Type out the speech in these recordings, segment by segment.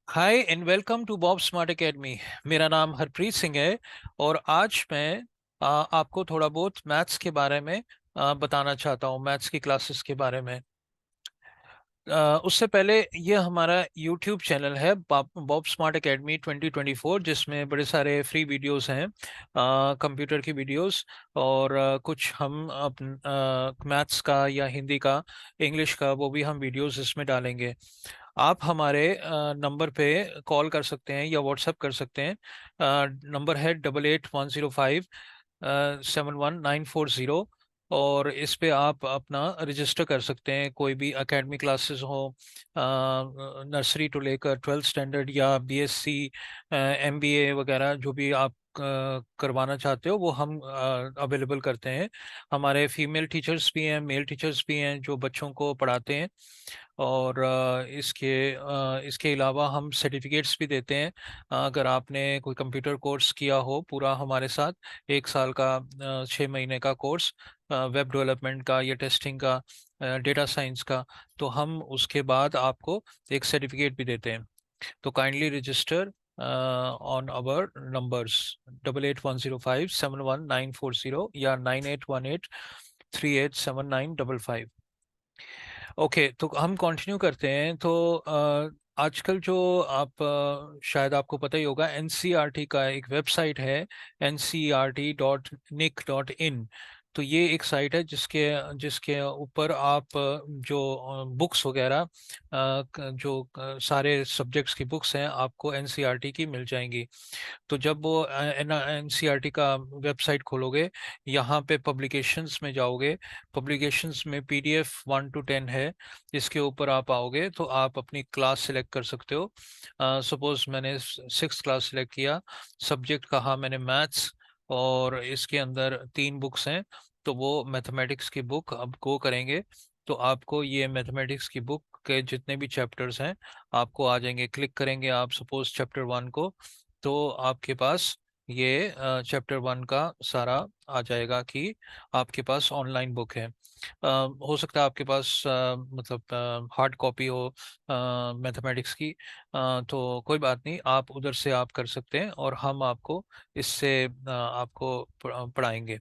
Hi and welcome to Bob Smart Academy. मेरा नाम हरप्रीत सिंह है और आज मैं आपको थोड़ा बहुत मैथ्स के बारे में बताना चाहता हूँ, मैथ्स की क्लासेस के बारे में। उससे पहले ये हमारा यूट्यूब चैनल है बॉब स्मार्ट एकेडमी 2024, जिसमें बड़े सारे फ्री वीडियोस हैं, कंप्यूटर की वीडियोस। और कुछ हम मैथ्स का या हिंदी का, इंग्लिश का, वो भी हम वीडियोस इसमें डालेंगे। आप हमारे नंबर पे कॉल कर सकते हैं या व्हाट्सएप कर सकते हैं। नंबर है 8810571940। और इस पे आप अपना रजिस्टर कर सकते हैं, कोई भी एकेडमी क्लासेस हो, नर्सरी टू लेकर 12th स्टैंडर्ड या बीएससी, एमबीए वगैरह, जो भी आप करवाना चाहते हो वो हम अवेलेबल करते हैं। हमारे फीमेल टीचर्स भी हैं, मेल टीचर्स भी हैं जो बच्चों को पढ़ाते हैं। और इसके अलावा हम सर्टिफिकेट्स भी देते हैं। अगर आपने कोई कंप्यूटर कोर्स किया हो पूरा हमारे साथ, 1 साल का, 6 महीने का कोर्स, वेब डेवलपमेंट का या टेस्टिंग का, डेटा साइंस का, तो हम उसके बाद आपको एक सर्टिफिकेट भी देते हैं। तो kindly register on our numbers 8810571940 या 9818387955। ओके, तो हम कंटिन्यू करते हैं। तो आजकल जो आप शायद आपको पता ही होगा, एनसीईआरटी का एक वेबसाइट है, ncert.nic.in। तो ये एक साइट है जिसके जिसके ऊपर आप जो बुक्स वगैरह, जो सारे सब्जेक्ट्स की बुक्स हैं, आपको एनसीईआरटी की मिल जाएंगी। तो जब वो एनसीईआरटी का वेबसाइट खोलोगे, यहाँ पे पब्लिकेशंस में जाओगे, पब्लिकेशंस में पीडीएफ 1 to 10 है। इसके ऊपर आप आओगे तो आप अपनी क्लास सिलेक्ट कर सकते हो। सपोज मैंने 6th क्लास सिलेक्ट किया, सब्जेक्ट कहा मैंने मैथ्स, और इसके अंदर 3 बुक्स हैं। तो वो मैथमेटिक्स की बुक अब गो करेंगे, तो आपको ये मैथमेटिक्स की बुक के जितने भी चैप्टर्स हैं आपको आ जाएंगे। क्लिक करेंगे आप सपोज चैप्टर 1 को, तो आपके पास ये चैप्टर 1 का सारा आ जाएगा कि आपके पास ऑनलाइन बुक है। हो सकता है आपके पास मतलब हार्ड कॉपी हो मैथमेटिक्स की, तो कोई बात नहीं, आप उधर से आप कर सकते हैं और हम आपको इससे आपको पढ़ाएंगे।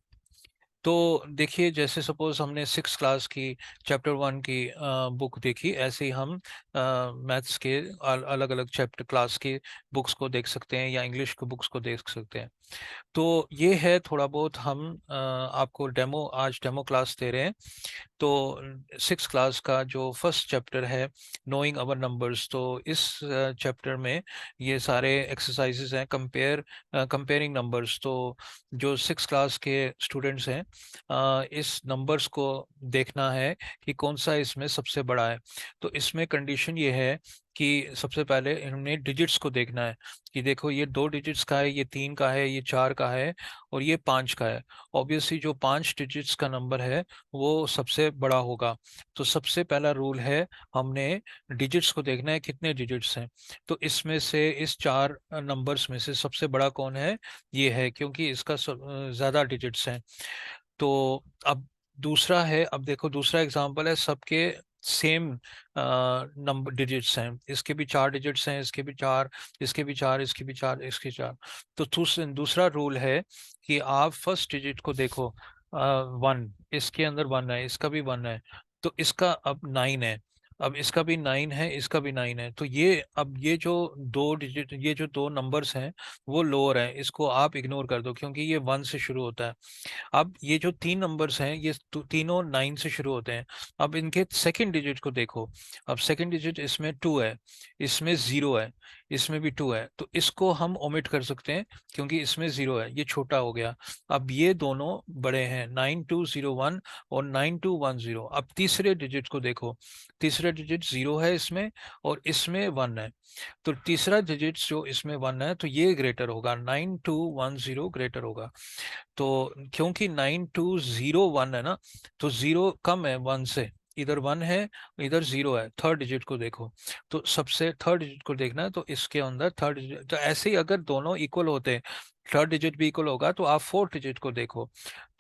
तो देखिए, जैसे सपोज हमने 6th क्लास की चैप्टर 1 की बुक देखी, ऐसे ही हम मैथ्स के अलग अलग चैप्टर क्लास की बुक्स को देख सकते हैं या इंग्लिश के बुक्स को देख सकते हैं। तो ये है थोड़ा बहुत, हम आपको आज डेमो क्लास दे रहे हैं। तो 6th क्लास का जो फर्स्ट चैप्टर है, नोइंग अवर नंबर्स, तो इस चैप्टर में ये सारे एक्सरसाइजेस हैं, कंपेयरिंग नंबर्स। तो जो 6th क्लास के स्टूडेंट्स हैं, इस नंबर्स को देखना है कि कौन सा इसमें सबसे बड़ा है। तो इसमें कंडीशन ये है कि सबसे पहले इन्होंने डिजिट्स को देखना है कि देखो, ये 2 डिजिट्स का है, ये 3 का है, ये 4 का है, और ये 5 का है। ऑब्वियसली जो 5 डिजिट्स का नंबर है वो सबसे बड़ा होगा। तो सबसे पहला रूल है, हमने डिजिट्स को देखना है कितने डिजिट्स हैं। तो इसमें से, इस 4 नंबर्स में से सबसे बड़ा कौन है, ये है, क्योंकि इसका ज्यादा डिजिट्स हैं। तो अब दूसरा है, अब देखो दूसरा एग्जांपल है, सबके सेम नंबर डिजिट्स हैं, इसके भी 4 डिजिट्स हैं, इसके भी 4, इसके भी 4, इसके भी 4, इसके 4। तो दूसरा रूल है कि आप फर्स्ट डिजिट को देखो, 1, इसके अंदर 1 है, इसका भी 1 है, तो इसका अब 9 है, अब इसका भी 9 है, इसका भी 9 है। तो ये, अब ये जो 2 डिजिट, ये जो 2 नंबर्स हैं वो लोअर है, इसको आप इग्नोर कर दो क्योंकि ये 1 से शुरू होता है। अब ये जो 3 नंबर्स हैं, ये तीनों 9 से शुरू होते हैं। अब इनके सेकंड डिजिट को देखो, अब सेकंड डिजिट इसमें 2 है, इसमें 0 है, इसमें भी 2 है, तो इसको हम ओमिट कर सकते हैं क्योंकि इसमें 0 है, ये छोटा हो गया। अब ये दोनों बड़े हैं, 9201 और 9210। अब तीसरे डिजिट को देखो, तीसरा डिजिट 0 है इसमें, और इसमें 1 है। तो तीसरा डिजिट जो इसमें 1 है, तो ये ग्रेटर होगा, 9210 ग्रेटर होगा। तो क्योंकि 9201 है ना, तो 0 कम है 1 से, इधर 1 है, इधर 0 है। थर्ड डिजिट को देखो, तो सबसे थर्ड डिजिट को देखना है, तो इसके अंदर थर्ड डिजिट, तो ऐसे ही अगर दोनों इक्वल होते, थर्ड डिजिट भी इक्वल होगा तो आप फोर्थ डिजिट को देखो।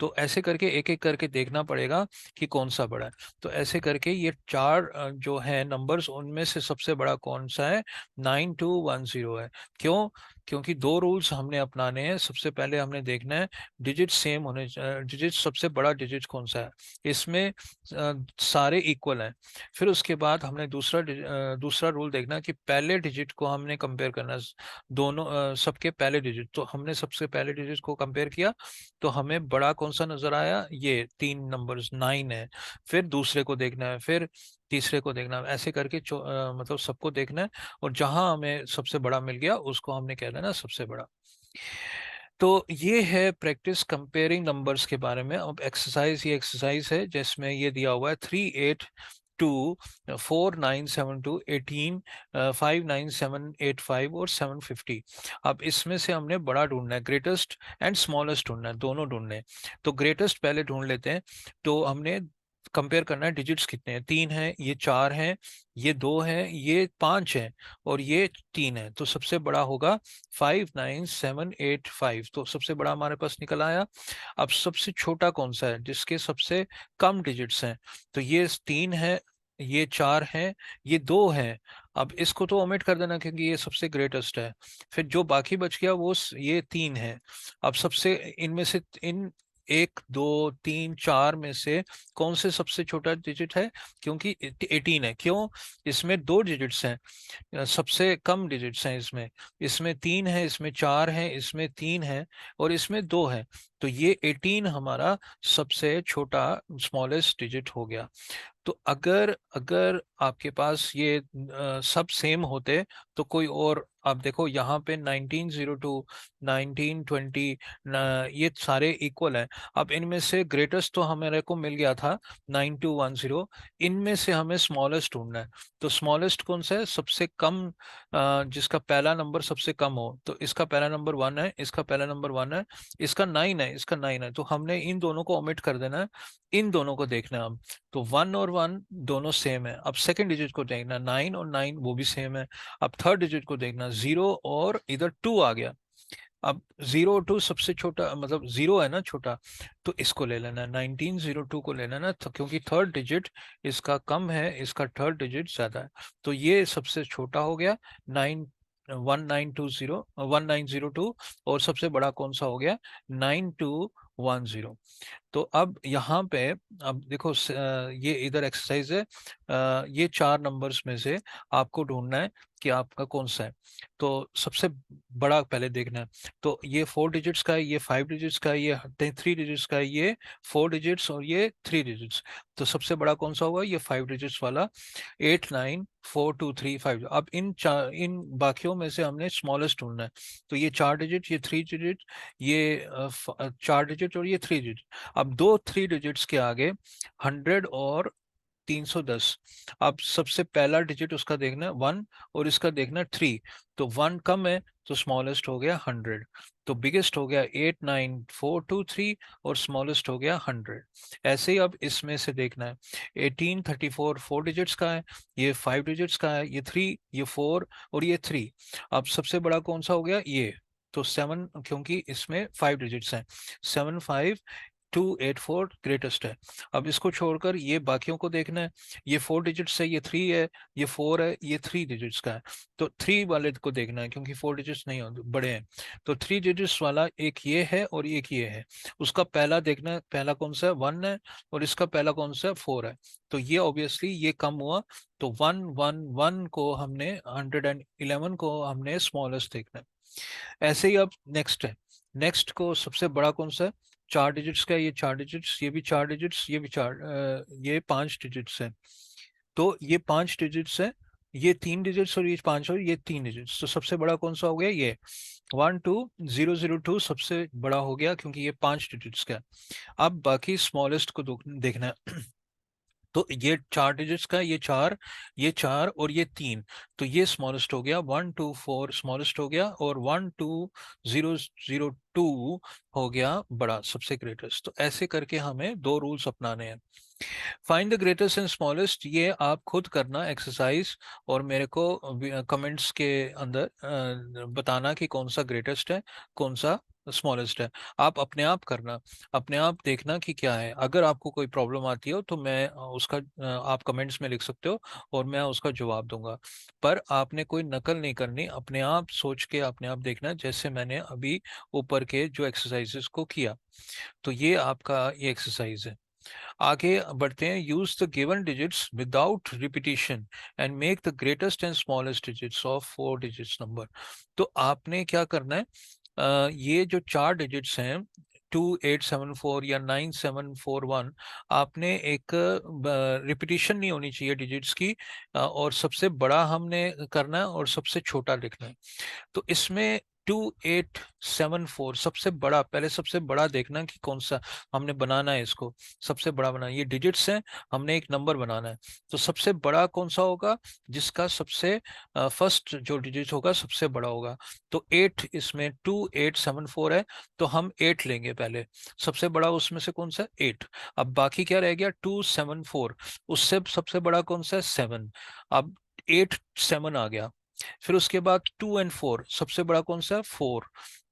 तो ऐसे करके एक एक करके देखना पड़ेगा कि कौन सा बड़ा है। तो ऐसे करके ये चार जो है नंबर्स, उनमें से सबसे बड़ा कौन सा है, 9210 है। क्यों? क्योंकि दो रूल्स हमने अपनाने हैं। सबसे पहले हमने देखना है डिजिट सेम होने, डिजिट सबसे बड़ा डिजिट कौन सा है, इसमें सारे इक्वल हैं। फिर उसके बाद हमने दूसरा रूल देखना कि पहले डिजिट को हमने कंपेयर करना है, दोनों सबके पहले डिजिट। तो हमने सबसे पहले डिजिट को कंपेयर किया तो हमें बड़ा कौन सा नजर आया, ये तीन नंबर्स 9 है। फिर दूसरे को देखना है, फिर तीसरे को देखना है, ऐसे करके मतलब सबको देखना है। और जहां हमें सबसे बड़ा मिल गया उसको हमने कह देना सबसे बड़ा। तो ये है प्रैक्टिस कंपेयरिंग नंबर्स के बारे में। अब एक्सरसाइज, ये एक्सरसाइज है जिसमें ये दिया हुआ है 382 4972 18 59785 और 750। अब इसमें से हमने बड़ा ढूंढना है, ग्रेटेस्ट एंड स्मॉलेस्ट ढूंढना है, दोनों ढूंढने हैं। तो ग्रेटेस्ट पहले ढूंढ लेते हैं। तो हमने कंपेयर करना है डिजिट्स कितने हैं, तीन है, ये चार है, ये दो है, ये पांच है, और ये तीन है। तो सबसे बड़ा होगा 59785। तो सबसे बड़ा हमारे पास निकल आया। अब सबसे छोटा कौन सा है जिसके सबसे कम डिजिट्स हैं, तो ये तीन है, ये चार है, ये दो है। अब इसको तो ओमिट कर देना क्योंकि ये सबसे ग्रेटेस्ट है। फिर जो बाकी बच गया वो ये तीन है। अब सबसे इनमें से इन एक दो तीन चार में से कौन से सबसे छोटा डिजिट है, क्योंकि 18 है। क्यों? इसमें दो डिजिट्स हैं, सबसे कम डिजिट्स हैं इसमें। इसमें तीन है, इसमें चार है, इसमें तीन है, और इसमें दो है। तो ये 18 हमारा सबसे छोटा स्मॉलेस्ट डिजिट हो गया। तो अगर अगर आपके पास ये सब सेम होते तो कोई और, आप देखो यहाँ पे 1902 1920 ये सारे इक्वल हैं। अब इनमें से ग्रेटेस्ट तो हमारे को मिल गया था 9210, इनमें से हमें स्मॉलेस्ट ढूंढना है। तो स्मॉलेस्ट कौन सा है, सबसे कम जिसका पहला नंबर सबसे कम हो। तो इसका पहला नंबर 1 है, इसका पहला नंबर 1 है, इसका 9 है, इसका 9 है। तो हमने इन दोनों को ओमिट कर देना है, इन दोनों को देखना है हम। तो 1 और 1 दोनों सेम है। अब सेकंड डिजिट को देखना, 9 और 9 वो भी सेम है। अब थर्ड डिजिट को देखना, 0 और इधर 2 आ गया। अब 02 सबसे छोटा, मतलब 0 है ना छोटा, तो इसको ले लेना है, 1902 को लेना है ना, तो क्योंकि थर्ड डिजिट इसका कम है, इसका थर्ड डिजिट ज्यादा है। तो ये सबसे छोटा हो गया 1902। और सबसे बड़ा कौन सा हो गया, 9210। तो अब यहाँ पे, अब देखो ये इधर एक्सरसाइज है, ये चार नंबर्स में से आपको ढूंढना है कि आपका कौन सा है। तो सबसे बड़ा पहले देखना है। तो ये 4 डिजिट्स का है, ये 5 डिजिट्स का है, ये 3 डिजिट्स का है, ये 4 डिजिट्स और ये 3 डिजिट्स। तो सबसे बड़ा कौन सा होगा, ये 5 डिजिट्स वाला, 894235। अब इन बाकियों में से हमने स्मॉलेस्ट ढूंढना है। तो ये 4 डिजिट, ये 3 डिजिट, ये 4 डिजिट और ये 3 डिजिट। अब दो 3 डिजिट्स के आगे 100 और 310। अब सबसे पहला डिजिट उसका देखना है 1, और इसका देखना है 3। तो 1 कम है तो स्मॉलेस्ट हो गया 100। तो बिगेस्ट हो गया 89423 और स्मॉलेस्ट हो गया 100। ऐसे ही अब इसमें से देखना है 1834 4 डिजिट्स का है, ये 5 डिजिट्स का है, ये 3, ये 4 और ये 3। अब सबसे बड़ा कौन सा हो गया, ये। तो 7, क्योंकि इसमें 5 डिजिट्स हैं, 75284 ग्रेटेस्ट है। अब इसको छोड़कर ये बाकियों को देखना है, ये 4 डिजिट्स है, ये 3 है, ये 4 है, ये 3 डिजिट्स का है। तो 3 वाले को देखना है क्योंकि 4 डिजिट्स नहीं होते, बड़े हैं। तो 3 डिजिट्स वाला एक ये है और एक ये है। उसका पहला देखना है, पहला कौन सा है, 1 है, और इसका पहला कौन सा है, 4 है। तो ये ऑब्वियसली ये कम हुआ। तो 111 को हमने, 111 को हमने स्मॉलेस्ट देखना है। ऐसे ही अब नेक्स्ट है, नेक्स्ट को सबसे बड़ा कौन सा है, 4 डिजिट्स का है, ये 4 डिजिट्स, ये भी 4 डिजिट्स, ये भी चार, ये 5 डिजिट्स है। तो ये 5 डिजिट्स है, ये 3 डिजिट्स और ये 5 और ये 3 डिजिट्स। तो सबसे बड़ा कौन सा हो गया, ये 12002 सबसे बड़ा हो गया क्योंकि ये 5 डिजिट्स का है। अब बाकी स्मॉलेस्ट को देखना है। तो ये 4 डिजिट्स का, ये चार और ये 3। तो ये स्मॉलेस्ट हो गया, 124 स्मॉलेस्ट हो गया, और 12002 हो गया बड़ा, सबसे ग्रेटेस्ट। तो ऐसे करके हमें दो रूल्स अपनाने हैं। Find the greatest and smallest, ये आप खुद करना एक्सरसाइज, और मेरे को कमेंट्स के अंदर बताना कि कौन सा ग्रेटेस्ट है, कौन सा स्मॉलेस्ट है। आप अपने आप करना, अपने आप देखना कि क्या है। अगर आपको कोई प्रॉब्लम आती हो तो मैं उसका आप कमेंट्स में लिख सकते हो और मैं उसका जवाब दूंगा। पर आपने कोई नकल नहीं करनी, अपने आप सोच के अपने आप देखना, जैसे मैंने अभी ऊपर के जो एक्सरसाइजेस को किया। तो ये आपका ये एक्सरसाइज है। आगे बढ़ते हैं। Use the given digits without repetition and make the greatest and smallest digits of 4 digits number. तो आपने क्या करना है, ये जो 4 डिजिट्स हैं 2874 या 9741, आपने एक रिपीटिशन नहीं होनी चाहिए डिजिट्स की, और सबसे बड़ा हमने करना है और सबसे छोटा लिखना है। तो इसमें 2874 सबसे बड़ा, पहले सबसे बड़ा देखना कि कौन सा हमने बनाना है। इसको सबसे बड़ा बनाना, ये डिजिट्स हैं, हमने एक नंबर बनाना है। तो सबसे बड़ा कौन सा होगा, जिसका सबसे फर्स्ट जो डिजिट होगा सबसे बड़ा होगा। तो 8, इसमें 2874 है, तो हम 8 लेंगे पहले। सबसे बड़ा उसमें से कौन सा, 8। अब बाकी क्या रह गया, 274, उससे सबसे बड़ा कौन सा है, 7। अब 8 7 आ गया। फिर उसके बाद 2 और 4, सबसे बड़ा कौन सा है, 4।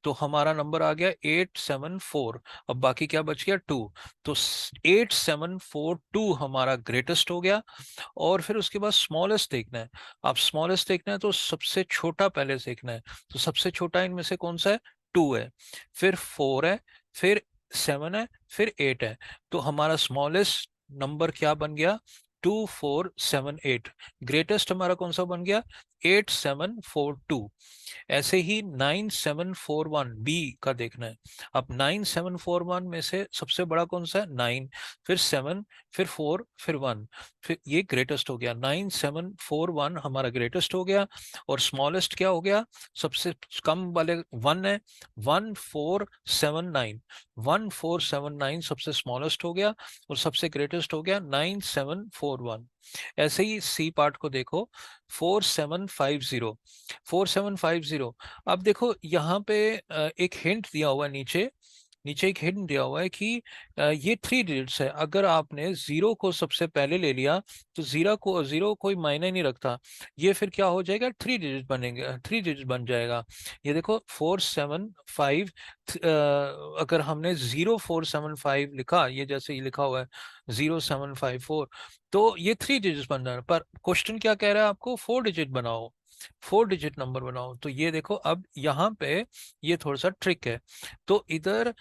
तो हमारा नंबर आ गया 874। अब बाकी क्या बच गया, 2। तो 8742 हमारा ग्रेटेस्ट हो गया। और फिर उसके बाद स्मॉलेस्ट देखना है। आप स्मॉलेस्ट देखना है तो सबसे छोटा पहले देखना है। तो सबसे छोटा इनमें से कौन सा है, 2 है, फिर 4 है, फिर 7 है, फिर 8 है। तो हमारा स्मॉलेस्ट नंबर क्या बन गया, 2478। ग्रेटेस्ट हमारा कौन सा बन गया, 8742। ऐसे ही 9741 बी का देखना है। अब 9741 में से सबसे बड़ा कौन सा है, 9, फिर 7, फिर 4, फिर 1। फिर ये ग्रेटेस्ट हो गया, 9741 हमारा ग्रेटेस्ट हो गया। और स्मॉलेस्ट क्या हो गया, सबसे कम वाले 1 है, 1479। 1479 सबसे स्मॉलेस्ट हो गया और सबसे ग्रेटेस्ट हो गया 9741। ऐसे ही सी पार्ट को देखो, 4750। 4750, अब देखो यहाँ पे एक हिंट दिया हुआ है नीचे। नीचे एक हिंट दिया हुआ है कि ये 3 डिजिट्स है। अगर आपने जीरो को सबसे पहले ले लिया तो जीरो कोई मायने नहीं रखता, ये फिर क्या हो जाएगा, 3 डिजिट बनेंगे, 3 डिजिट बन जाएगा। ये देखो 475, अगर हमने 0475 लिखा, ये जैसे ही लिखा हुआ है 0754, तो ये 3 डिजिट बन रहा है। पर क्वेश्चन क्या कह रहा है आपको, 4 डिजिट बनाओ, 4 डिजिट नंबर बनाओ। तो ये देखो अब यहाँ पे ये थोड़ा सा ट्रिक है। तो इधर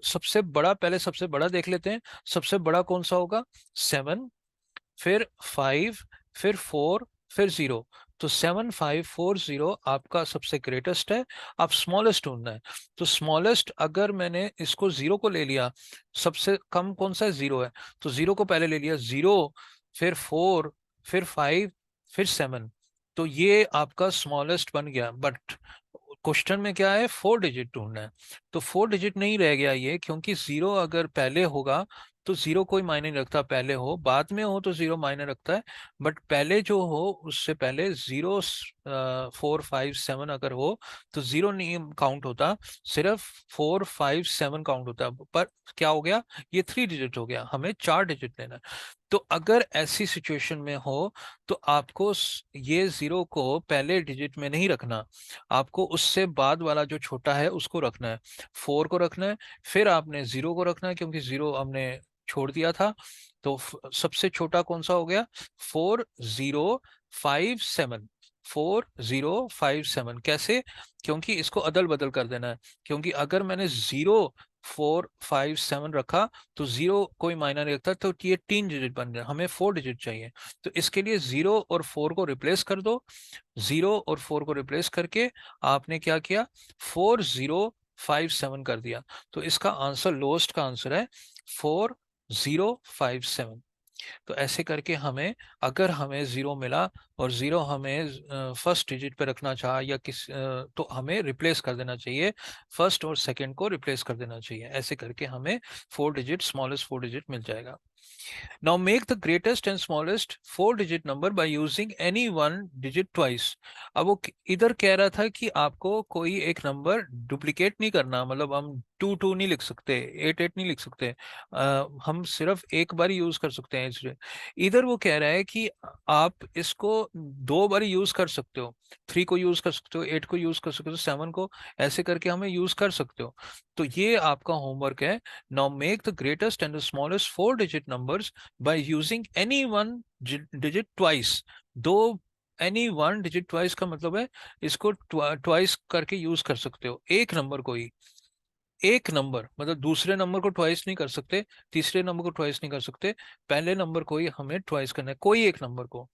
सबसे बड़ा, पहले सबसे बड़ा देख लेते हैं। सबसे बड़ा कौन सा होगा, 7, फिर 5, फिर 4, फिर 0। तो 7540 आपका सबसे ग्रेटेस्ट है। आप स्मॉलेस्ट ढूंढना है। तो स्मॉलेस्ट, अगर मैंने इसको 0 को ले लिया, सबसे कम कौन सा है, 0 है, तो 0 को पहले ले लिया, 0, फिर 4, फिर 5, फिर 7। तो ये आपका स्मॉलेस्ट बन गया। बट क्वेश्चन में क्या है, 4 डिजिट ढूंढना है। तो 4 डिजिट नहीं रह गया ये, क्योंकि 0 अगर पहले होगा तो 0 कोई मायने नहीं रखता, पहले हो बाद में हो तो 0 मायने रखता है। बट पहले जो हो उससे पहले 0, 4 5 7 अगर हो तो 0 नहीं काउंट होता, सिर्फ 4 5 7 काउंट होता है। पर क्या हो गया, ये 3 डिजिट हो गया, हमें 4 डिजिट लेना है। तो अगर ऐसी सिचुएशन में हो तो आपको ये 0 को पहले डिजिट में नहीं रखना, आपको उससे बाद वाला जो छोटा है उसको रखना है। 4 को रखना है, फिर आपने 0 को रखना है, क्योंकि 0 हमने छोड़ दिया था। तो सबसे छोटा कौन सा हो गया, 4057। 4057 कैसे, क्योंकि इसको अदल बदल कर देना है। क्योंकि अगर मैंने 0457 रखा तो 0 कोई मायना नहीं रखता, तो ये 3 डिजिट बन जाए, हमें 4 डिजिट चाहिए। तो इसके लिए 0 और 4 को रिप्लेस कर दो। 0 और 4 को रिप्लेस करके आपने क्या किया, 4057 कर दिया। तो इसका आंसर, लोएस्ट का आंसर है 4057। तो ऐसे करके हमें, अगर हमें 0 मिला और 0 हमें फर्स्ट डिजिट पे रखना चाहा या तो हमें रिप्लेस कर देना चाहिए, फर्स्ट और सेकंड को रिप्लेस कर देना चाहिए। ऐसे करके हमें 4 डिजिट, स्मॉलेस्ट 4 डिजिट मिल जाएगा। Now make the greatest and smallest 4 digit number by using any one digit twice. अब वो इधर कह रहा था कि आपको कोई एक नंबर डुप्लीकेट नहीं करना, मतलब हम 2 2 नहीं लिख सकते, 8 8 नहीं लिख सकते, हम सिर्फ एक बार यूज कर सकते हैं इसलिए। इधर वो कह रहा है कि आप इसको 2 बार यूज कर सकते हो, 3 को यूज कर सकते हो, 8 को यूज कर सकते हो, 7 को, ऐसे करके हमें यूज कर सकते हो। तो ये आपका होमवर्क है। Now make the greatest and the smallest 4 digit numbers by using any one digit twice. दो, एनी वन डिजिट ट्वाइस का मतलब है इसको ट्वाइस करके यूज कर सकते हो, एक नंबर को ही। एक नंबर मतलब दूसरे नंबर को ट्वाइस नहीं कर सकते, तीसरे नंबर को ट्वाइस नहीं कर सकते, पहले नंबर को ही हमें ट्वाइस करना है, कोई एक नंबर को।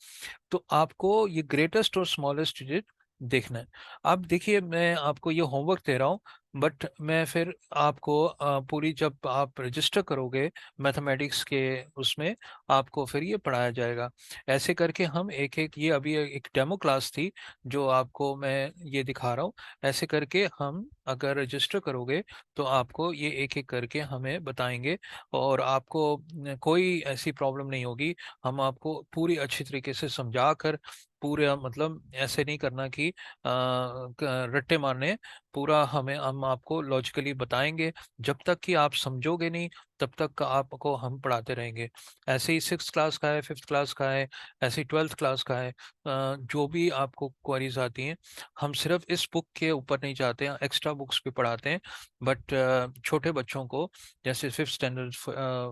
तो आपको ये ग्रेटेस्ट और स्मॉलेस्ट डिजिट देखना है। अब देखिए मैं आपको ये होमवर्क दे रहा हूँ, बट मैं फिर आपको पूरी जब आप रजिस्टर करोगे मैथमेटिक्स के उसमें, आपको फिर ये पढ़ाया जाएगा। ऐसे करके हम एक एक, ये अभी एक डेमो क्लास थी जो आपको मैं ये दिखा रहा हूँ। ऐसे करके हम अगर रजिस्टर करोगे तो आपको ये एक एक करके हमें बताएंगे, और आपको कोई ऐसी प्रॉब्लम नहीं होगी। हम आपको पूरी अच्छी तरीके से समझा कर, पूरे मतलब ऐसे नहीं करना कि रट्टे मारने, पूरा हमें हम आपको लॉजिकली बताएंगे। जब तक कि आप समझोगे नहीं तब तक आपको हम पढ़ाते रहेंगे। ऐसे ही 6th क्लास का है, 5th क्लास का है, ऐसे ही 12th क्लास का है। जो भी आपको क्वेरीज आती हैं, हम सिर्फ इस बुक के ऊपर नहीं जाते हैं, एक्स्ट्रा बुक्स भी पढ़ाते हैं। बट छोटे बच्चों को जैसे 5th स्टैंडर्ड,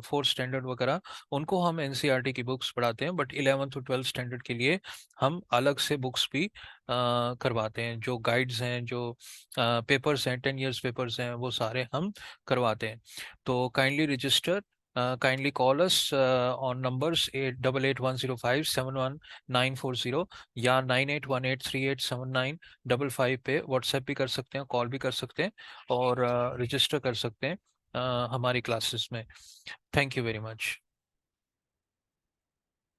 4th स्टैंडर्ड वगैरह, उनको हम एनसीईआरटी की बुक्स पढ़ाते हैं, बट 11th और 12th स्टैंडर्ड के लिए हम अलग से बुक्स भी करवाते हैं। जो गाइड्स हैं, जो पेपर्स हैं, 10 years पेपर्स हैं, वो सारे हम करवाते हैं। तो kindly register, kindly call us on numbers 8810571940 या 9818387955 पे व्हाट्सएप भी कर सकते हैं, कॉल भी कर सकते हैं, और रजिस्टर कर सकते हैं हमारी क्लासेस में। Thank you very much.